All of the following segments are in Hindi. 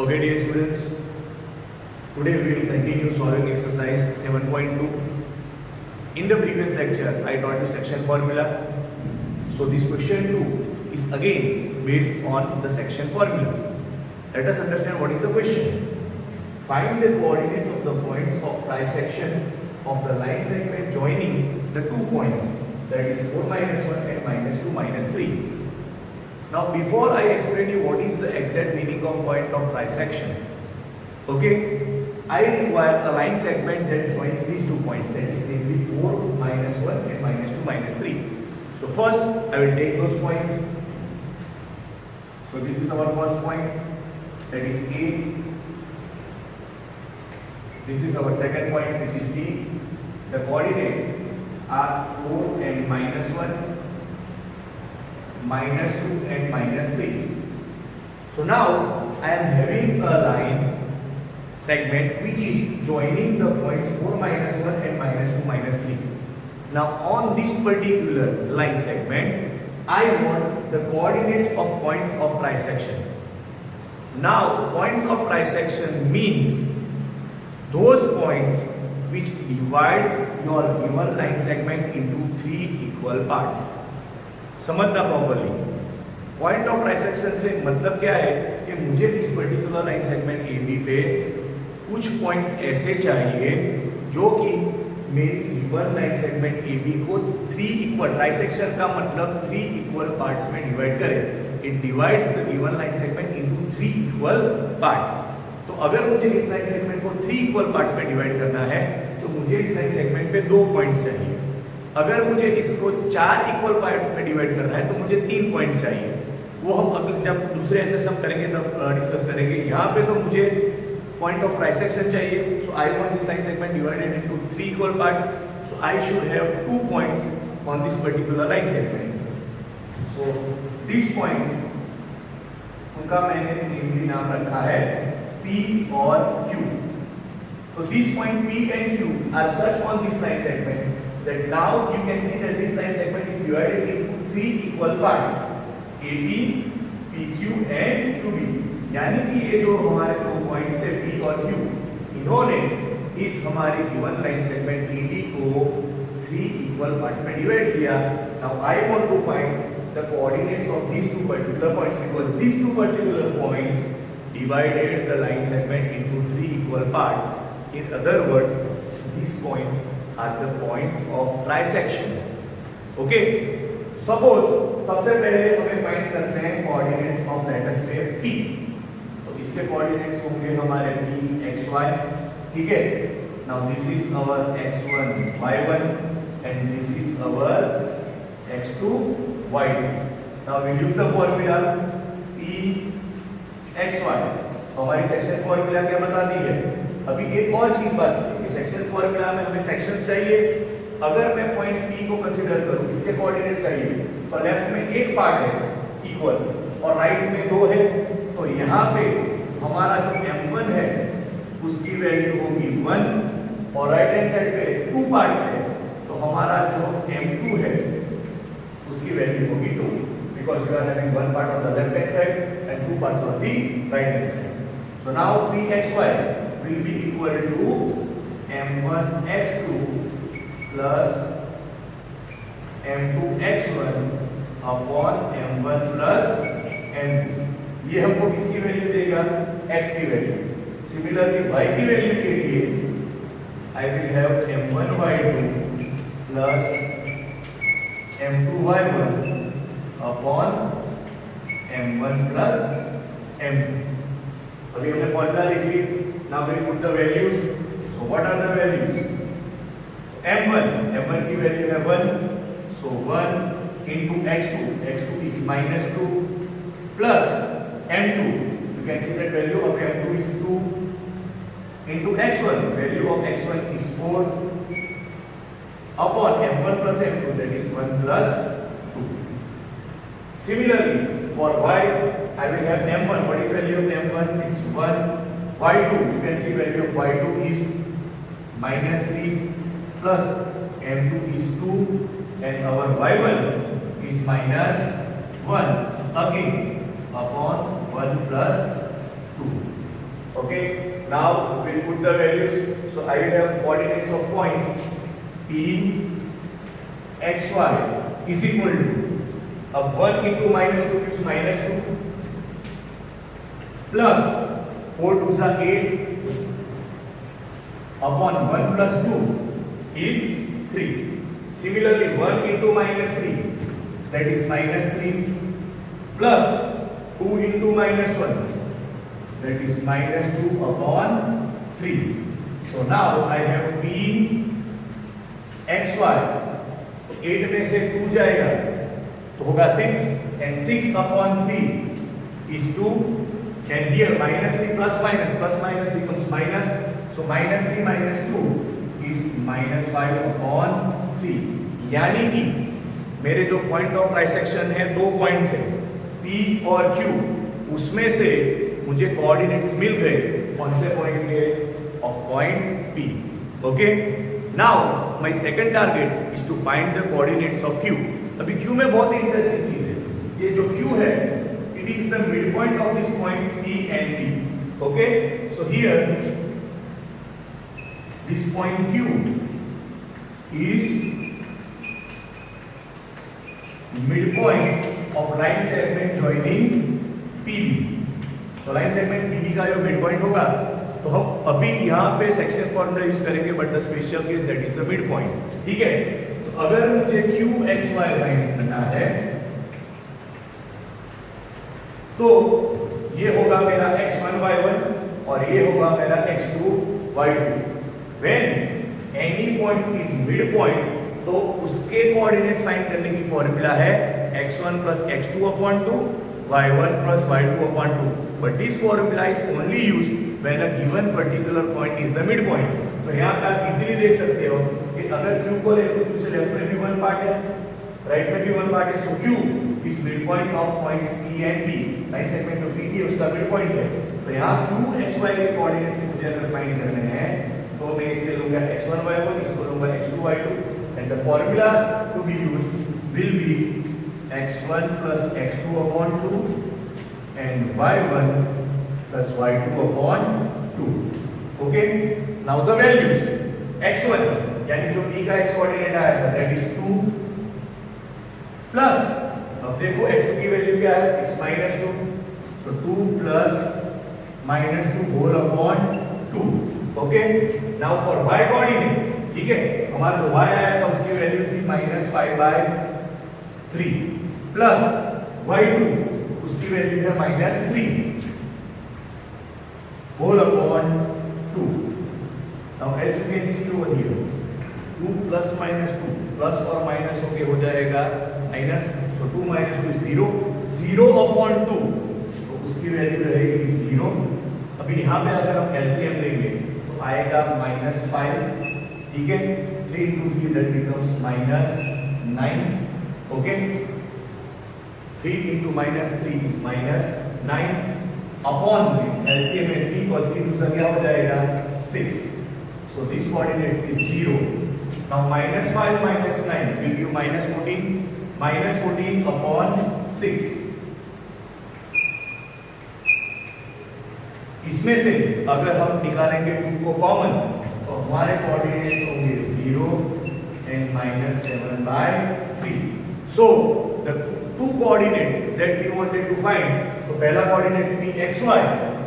Okay, dear students, today we will continue solving exercise 7.2. In the previous lecture, I taught you section formula. So this question 2 is again based on the section formula. Let us understand what is the question. Find the coordinates of the points of trisection of the line segment joining the 2 points, that is 4 minus 1 and minus 2 minus 3. Now before I explain you what is the exact meaning of point of trisection, okay, I require a line segment that joins these 2 points, that is namely 4 minus 1 and minus 2 minus 3. So first I will take those points. So this is our first point, that is A. This is our second point, which is B. The coordinate are 4 and minus 1, minus 2 and minus 3. So now I am having a line segment which is joining the points 4 minus 1 and minus 2 minus 3. Now on this particular line segment, I want the coordinates of points of trisection. Now points of trisection means those points which divides your given line segment into 3 equal parts. समझना प्रॉपर्ली, पॉइंट ऑफ ट्राइसेक्शन से मतलब क्या है कि मुझे इस particular line segment A B पे कुछ पॉइंट्स ऐसे चाहिए जो कि मेरी given line segment A B को 3 इक्वल, ट्राइसेक्शन का मतलब 3 इक्वल पार्ट्स में डिवाइड करे. It divides the given line segment into 3 equal parts. तो अगर मुझे इस लाइन सेगमेंट को 3 इक्वल पार्ट्स में डिवाइड करना है तो मुझे इस लाइन सेगमेंट पे 2 पॉइंट्स चाहिए. अगर मुझे इसको 4 इक्वल पार्ट्स में डिवाइड करना है तो मुझे 3 पॉइंट्स चाहिए. वो हम अगर जब दूसरे ऐसे सम करेंगे तब डिस्कस करेंगे. यहाँ पे तो मुझे पॉइंट ऑफ ट्राइसेक्शन चाहिए. So I want this line segment divided into 3 equal parts. So I should have 2 points on this particular line segment. So this points, उनका मैंने नेमली नाम रखा है P और Q. So these point P and Q are such on this line segment that now you can see that this line segment is divided into 3 equal parts, AB, PQ and QB. यानी कि ये जो हमारे 2 पॉइंट्स है P और Q, इन्होंने इस हमारे गिवन लाइन सेगमेंट AB को 3 इक्वल पार्ट्स में डिवाइड किया. Now I want to find the coordinates of these 2 particular points because these 2 particular points divided the line segment into 3 equal parts. In other words, these points are the points of trisection. Okay? Suppose सबसे पहले हमें फाइंड करते हैं coordinates of let us say P. तो इसके coordinates होंगे हमारे P xy. ठीक है? Now this is our x1 y1 and this is our x2 y2. Now we use the formula P xy. हमारी सेक्शन फॉर्मूला क्या बता दी है. अभी एक और चीज बात है, सेक्शन फॉर्मूला में हमें सेक्शंस चाहिए. अगर मैं पॉइंट P को कंसीडर करूं, इसके कोऑर्डिनेट्स चाहिए और लेफ्ट में एक पार्ट है इक्वल और राइट में 2 है, तो यहाँ पे हमारा जो m1 है उसकी वैल्यू होगी 1 और राइट हैंड साइड पे 2 पार्ट्स है तो हमारा जो m2 है उसकी वैल्यू होगी 2 because you are having 1 part on the left hand side and 2 parts on the right hand side. So now Pxy will be equal to m1x2 plus m2x1 upon m1 plus m2. ये हमको किसकी वैल्यू देगा? x की वैल्यू. सिमिलरली y की वैल्यू के लिए I will have m1y2 plus m2y1 upon m1 plus m2. अभी हमने फॉर्मूला लिख ली. Now we put the values. So what are the values? m1 की वैल्यू है 1. So 1 into x2. x2 is minus 2 plus m2. You can see that value of m2 is 2 into x1. Value of x1 is 4 upon m1 plus m2, that is 1 plus 2. Similarly, for y, I will have m1. What is value of m1? It's 1. y2, you can see value of y2 is minus 3 plus m2 is 2 and our y1 is minus 1 again upon 1 plus 2. Okay, now we'll put the values. So I will have coordinates of points P, x, y is equal to, अब 1 into -2 gives -2 plus 4 2s are 8 upon 1 plus 2 is 3. Similarly 1 into -3 that is -3 plus 2 into -1 that is -2 upon 3. So now I have P x y, 8 में से 2 जाएगा तो होगा 6 and 6 upon 3 is 2 and here -3 plus minus becomes minus, so -3 minus 2 is -5 upon 3. यानी कि मेरे जो पॉइंट ऑफ ट्राइसेक्शन है, दो पॉइंट्स है P और Q, उसमें से मुझे कोऑर्डिनेट्स मिल गए कौन से पॉइंट के, of point P. Okay, now my second target is to find the coordinates of Q. अभी Q में बहुत ही इंटरेस्टिंग चीज है, ये जो Q है it is the mid point of this points P and P. Okay, so here this point Q is midpoint of line segment joining PB. So line segment PB का जो midpoint होगा तो हम अभी यहाँ पे सेक्शन फॉर्मूला यूज करेंगे, but the special case that is the midpoint. ठीक है, तो अगर मुझे Q x y फाइंड करना है तो ये होगा मेरा x1 y1 और ये होगा मेरा x2 y2. When any point is midpoint तो उसके कोऑर्डिनेट फाइंड करने की फॉर्मूला है x1 plus x2 upon 2 y1 plus y2 upon 2. But this formula is only used when a given particular point is the midpoint. तो यहाँ पे आप इजीली देख सकते हो कि अगर Q को ले तो Q से लेफ्ट में भी वन पार्ट है, राइट में भी वन पार्ट है, सो Q is midpoint of points P and P. Line segment जो PT है उसका midpoint है. तो यहाँ Q x y के कोऑर्डिनेट से मुझे अगर फाइंड करने हैं तो मैं इसके लूंगा x1 y1, इसको लूंगा x2 y2, and the formula to be used will be x1 plus x2 upon 2 and y1 plus y2 upon 2. Okay, now the values x1 यानी जो p का x कोऑर्डिनेट आया था that is 2 plus, अब देखो x2 की वैल्यू क्या है, x minus 2, so 2 plus minus 2 whole upon 2. Okay, now for y coordinate, ठीक है, हमारा जो y आया था उसकी वैल्यू थी -5/3 प्लस y2 उसकी वैल्यू है -3 whole upon 2. Now as you can see over here 2 plus minus 2 plus और माइनस होके हो जाएगा minus, so 2 minus 2 is 0, 0 upon 2 तो उसकी वैल्यू रहेगी 0. अभी यहाँ पे अगर हम एलसीएम लेंगे तो आएगा -5, ठीक है, 3 into 3 that becomes -9. Okay, 3 into -3 is -9 upon LCM में 3 और 3 दूसरा क्या हो जाएगा 6. So this coordinate is 0. Now -5 minus 9 will give -14. -14 upon 6. इसमें से अगर हम निकालेंगे 2 को कॉमन तो हमारे कोऑर्डिनेट्स होंगे 0 and -7/3. So the two coordinates that we wanted to find, तो पहला coordinate pxy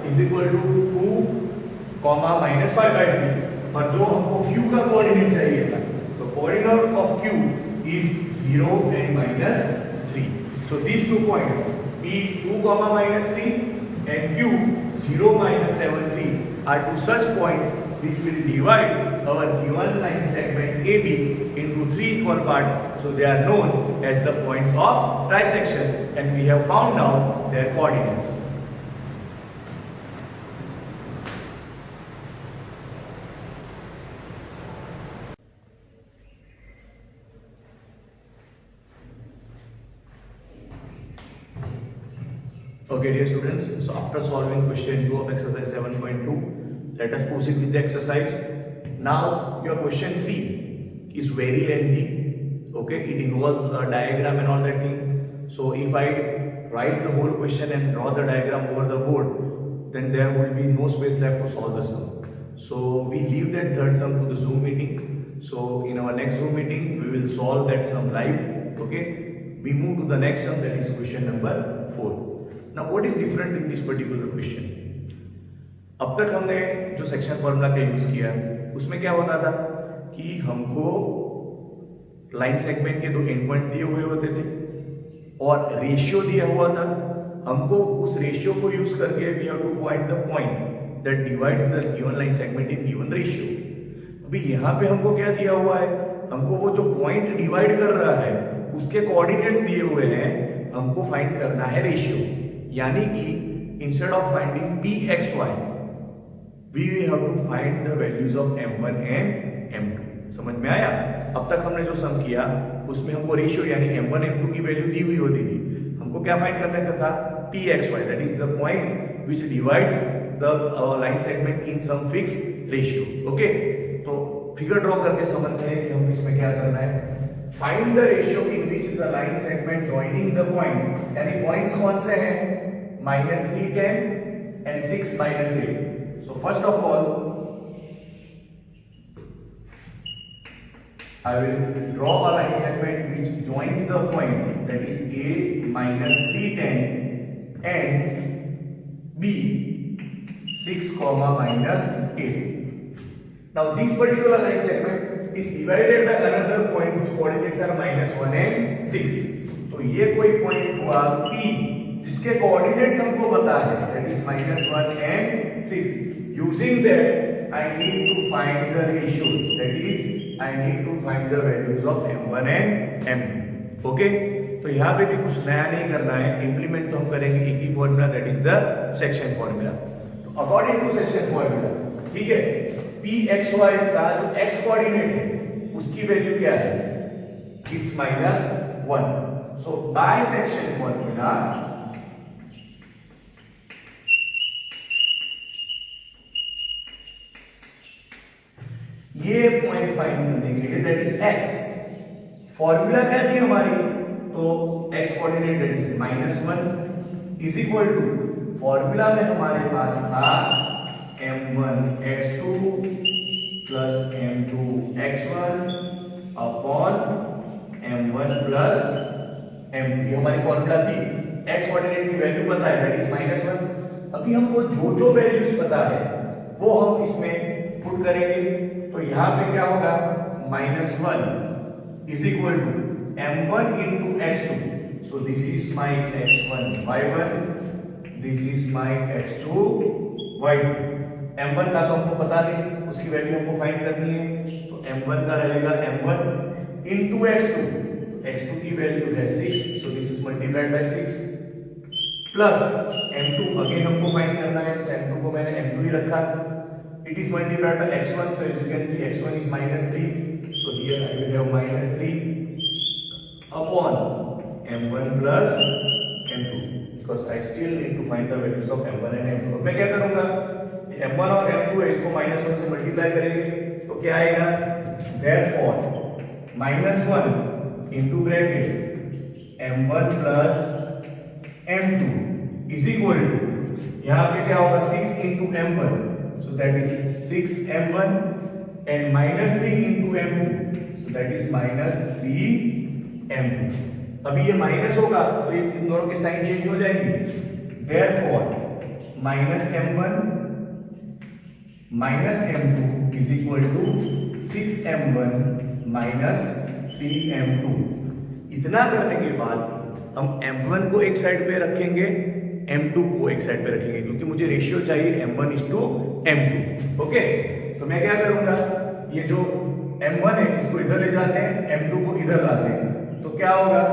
is equal to 2, -5/3, और जो हमको q का कोऑर्डिनेट चाहिए था तो coordinate of q is 0 and -3. So these 2 points p2, -3 and q 0 -7/3 are two such points which will divide our given line segment AB into 3 equal parts. So they are known as the points of trisection, and we have found now their coordinates. Okay, dear students, so after solving question 2 of exercise 7.2, let us proceed with the exercise. Now your question 3 is very lengthy. Okay, it involves a diagram and all that thing. So if I write the whole question and draw the diagram over the board, then there will be no space left to solve the sum. So we leave that third sum to the Zoom meeting. So in our next Zoom meeting, we will solve that sum live. Okay. We move to the next sum, that is question number 4. Now what is different in this particular question? अब तक हमने जो सेक्शन फॉर्मूला का यूज किया उसमें क्या होता था कि हमको लाइन सेगमेंट के दो एंड पॉइंट्स दिए हुए होते थे और रेशियो दिया हुआ था. हमको उस रेशियो को यूज करके we have to find the point that divides the given line segment in given ratio. अभी यहाँ पे हमको क्या दिया हुआ है, हमको वो जो पॉइंट डिवाइड कर रहा है उसके कोऑर्डिनेट्स दिए हुए हैं, हमको फाइंड करना है रेशियो. यानी कि instead of finding P X Y we have to find the values of m1 and m2. समझ में आया? अब तक हमने जो सम किया उसमें हमको रेशियो यानी m1 m2 की वैल्यू दी हुई होती थी. हमको क्या फाइंड करने का था, pxy, that is the point which divides the line segment in some fixed ratio. Okay, तो फिगर ड्रॉ करके समझते हैं कि हम इसमें क्या करना है. Find the ratio in which the line segment joining the points, यानी पॉइंट्स कौन से हैं, -3, 10 and 6, -8. So first of all, I will draw a line segment which joins the points, that is A -3, 10 and B 6, -8. Now this particular line segment is divided by another point whose coordinates are -1 and 6. तो ये कोई पॉइंट हुआ P जिसके कोऑर्डिनेट्स हमको पता है, that is -1 and 6. Using that, I need to find the ratios. That is, I need to find the values of m1 and m2. Okay? तो यहाँ पे भी कुछ नया नहीं करना है, इम्प्लीमेंट तो हम करेंगे एक ही formula, that is the section formula. तो अकॉर्डिंग टू सेक्शन फॉर्मूला, ठीक है, pxy का जो x कोऑर्डिनेट है उसकी वैल्यू क्या है, it's -1. So by section formula, ये पॉइंट फाइंड करने के लिए, दैट इज x, फॉर्मूला क्या थी हमारी, तो x coordinate that is -1 is equal to, formula में हमारे पास था m1 x2 plus m2 x1 upon m1 plus m2. ये हमारी फॉर्मूला थी. x कोऑर्डिनेट की वैल्यू पता है, दैट इज -1. अभी हमको जो जो वैल्यूज पता है वो हम इसमें पुट करेंगे. तो यहां पे क्या होगा, -1 is equal to m1 into x2. So this is my x1 y1, this is my x2 y2. m1 का तो हमको पता नहीं, उसकी वैल्यू हमको फाइंड करनी है. तो m1 का रहेगा m1 इंटू x2. x2 की वैल्यू है 6, सो this is multiplied by 6 plus m2 again हमको फाइंड करना है. तो m2 को मैंने m2 ही रखा. It is multiplied by x1, so as you can see x1 is -3, so here I will have -3 upon m1 plus m2, because I still need to find the values of m1 and m2. मैं क्या करूंगा, m1 और m2 है, इसको -1 से मल्टीप्लाई करेंगे तो क्या आएगा, therefore -1 into bracket m1 plus m2 is equal to, यहाँ पे क्या होगा, 6 into m1. So that is 6 m1 and -3 into m2. So that is -3 m2. अभी ये माइनस होगा तो इन दोनों की साइन चेंज हो जाएगी. Therefore -m1 -m2 is equal to 6m1 -3m2. इतना करने के बाद हम m1 को एक साइड पे रखेंगे, m2 को एक साइड पे रखेंगे, क्योंकि मुझे रेशियो चाहिए m1:m2. ओके, तो मैं क्या करूंगा, ये जो m1 है इसको इधर ले जाते हैं, m2 को इधर लाते हैं, तो क्या होगा,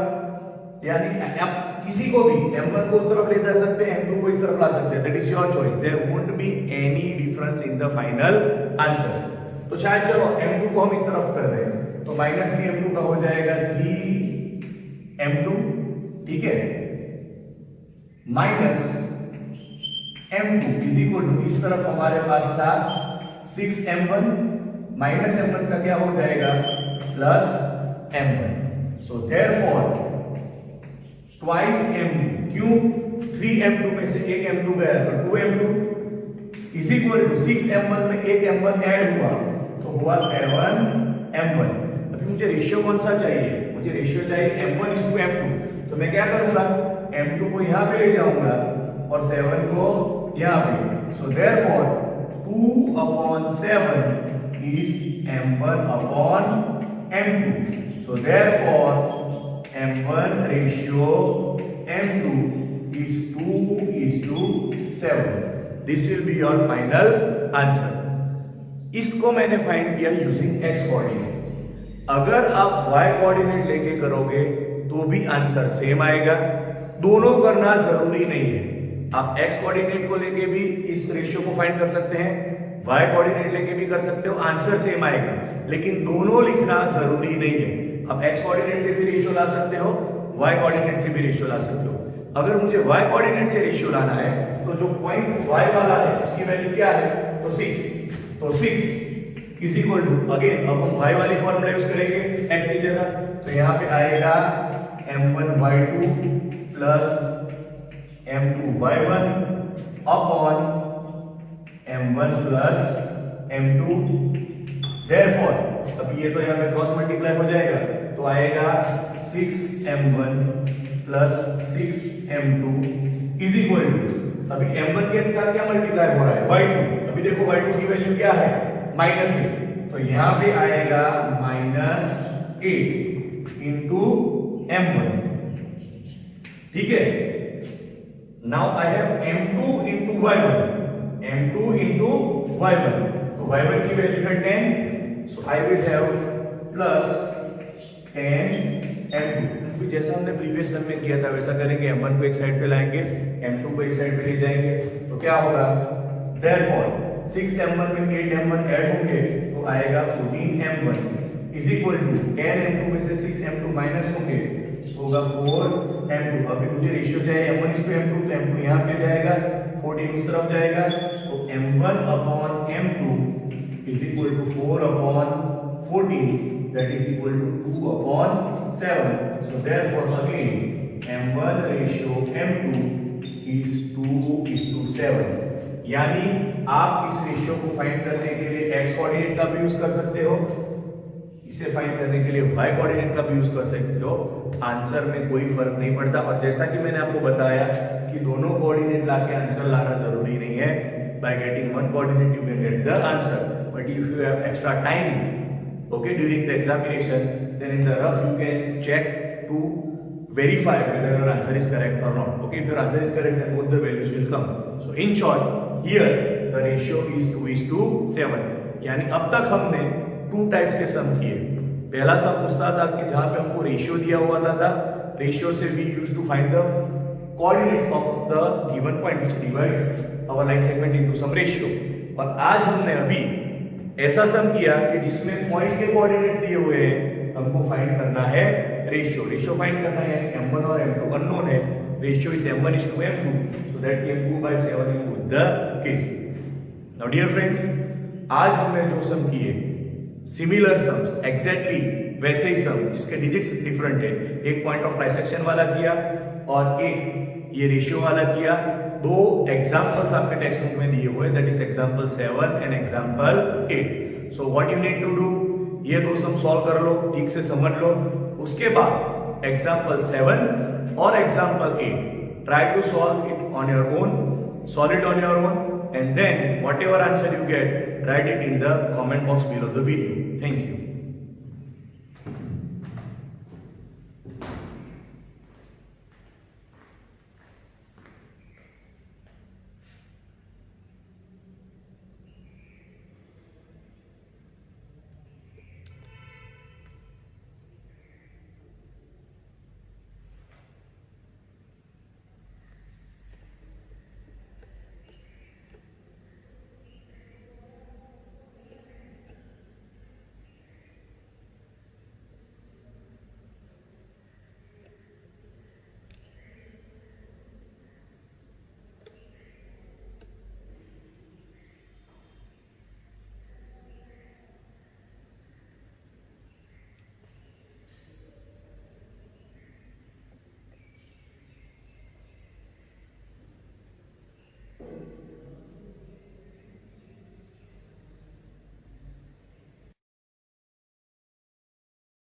यानी आप किसी को भी m1 को उस तरफ ले जा सकते हैं, m2 को इस तरफ ला सकते हैं. That is your choice. There won't be any difference in the final answer. तो शायद चलो m2 को हम इस तरफ कर रहे हैं, तो -3m2 का हो जाएगा 3m2, ठीक है, minus m2 is equal to, इस तरफ हमारे पास था 6m1, माइनस m1 का क्या हो जाएगा, plus m1. So therefore twice m2. क्यों, 3m2 में से एक m2 गया तो 2m2, is equal to 6m1 में एक m1 ऐड हुआ तो हुआ 7m1। अभी मुझे रेशियो कौन सा चाहिए, मुझे रेशियो चाहिए m1:m2। तो मैं क्या करूंगा, m2 को यहां पे ले जाऊंगा और 7 को यहां पे। So therefore 2/7 is m1/m2। so therefore m1 ratio m2 is 2:7। this will be your final answer। इसको मैंने फाइंड किया यूजिंग x कोऑर्डिनेट। अगर आप y कोऑर्डिनेट लेके करोगे तो भी आंसर सेम आएगा। दोनों करना जरूरी नहीं है, आप x कोऑर्डिनेट को लेके भी इस रेशियो को फाइंड कर सकते हैं, y कोऑर्डिनेट लेके भी कर सकते हो, आंसर सेम आएगा। लेकिन दोनों लिखना जरूरी नहीं है। आप x कोऑर्डिनेट से भी रेशियो ला सकते हो, y कोऑर्डिनेट से भी रेशियो ला सकते हो। अगर मुझे y कोऑर्डिनेट से रेशियो लाना है तो जो पॉइंट y वाला है उसकी वैल्यू क्या है, तो 6। तो 6 इज इक्वल टू, अगेन अब हम y वाली फॉर्मूला यूज करेंगे x की जगह, तो यहां पे आएगा m1y2 plus m2y1 upon m1 plus m2। Therefore अब ये तो यहाँ पे क्रॉस मल्टीप्लाई हो जाएगा तो आएगा 6m1 plus 6m2 is equal to, अभी m1 के साथ क्या मल्टीप्लाई हो रहा है, y2। अभी देखो y2 की वैल्यू क्या है, -8। तो यहाँ पे आएगा -8 इंटू m1। ठीक है, now I have m2 into y1, m2 into y1। तो y1 की वैल्यू है 10, so I will have plus 10 m2। जैसा हमने प्रीवियस सम में किया था वैसा करेंगे, m1 को एक साइड पे लाएंगे, m2 को एक साइड पे ले जाएंगे, तो क्या होगा, therefore 6m1 में 8m1 ऐड होंगे तो आएगा 14m1 is equal to 10m2 में से 6m2 माइनस होंगे तो होगा 4m2। अभी मुझे रेशियो चाहिए m1:m2, तो m2 यहां पे जाएगा, 14 उस तरफ जाएगा, तो m1/m2 is equal to 4/14, that is equal to 2/7। so therefore again m1 ratio m2 is 2:7। यानी आप इस रेशियो को फाइंड करने के लिए x कोऑर्डिनेट का भी यूज कर सकते हो, इसे फाइंड करने के लिए y कोऑर्डिनेट का भी यूज कर सकते हो, आंसर में कोई फर्क नहीं पड़ता। और जैसा कि मैंने आपको बताया कि दोनों कोऑर्डिनेट लाके आंसर लाना जरूरी नहीं है, by getting one coordinate you can get the answer, but if you have extra time okay during the examination, then in the rough you can check to verify whether your answer is correct or not। okay, if your answer is correct then both the values will come। so in short here the ratio is 2:7। यानी अब तक हमने 2 टाइप्स के सम किए। पहला सम पूछता था कि जहां पे हमको रेशियो दिया हुआ था, रेशियो से we used to find the coordinates of the given point which divides our line segment into some ratio। और आज हमने अभी ऐसा सम किया कि जिसमें पॉइंट के कोऑर्डिनेट्स दिए हुए हैं, हमको फाइंड करना है रेशियो। रेशियो फाइंड करना है, m1 और m2 अननोन है, ratio is m1:m2, so that came 2/7 into the case। now dear friends, आज हमने जो सम किए सिमिलर सम्स, एग्जैक्टली वैसे ही सम जिसके डिजिट्स डिफरेंट है, एक पॉइंट ऑफ बाइसेक्शन वाला किया और एक ये रेशियो वाला किया। 2 एग्जांपल्स आपके टेक्स्ट बुक में दिए हुए, that is example 7 and example 8। So what you need to do, ये 2 सम सॉल्व कर लो, ठीक से समझ लो, उसके बाद एग्जांपल 7 और example 8 try to solve it on your own, solve it on your own, and then whatever answer you get, write it in the comment box below the video। Thank you।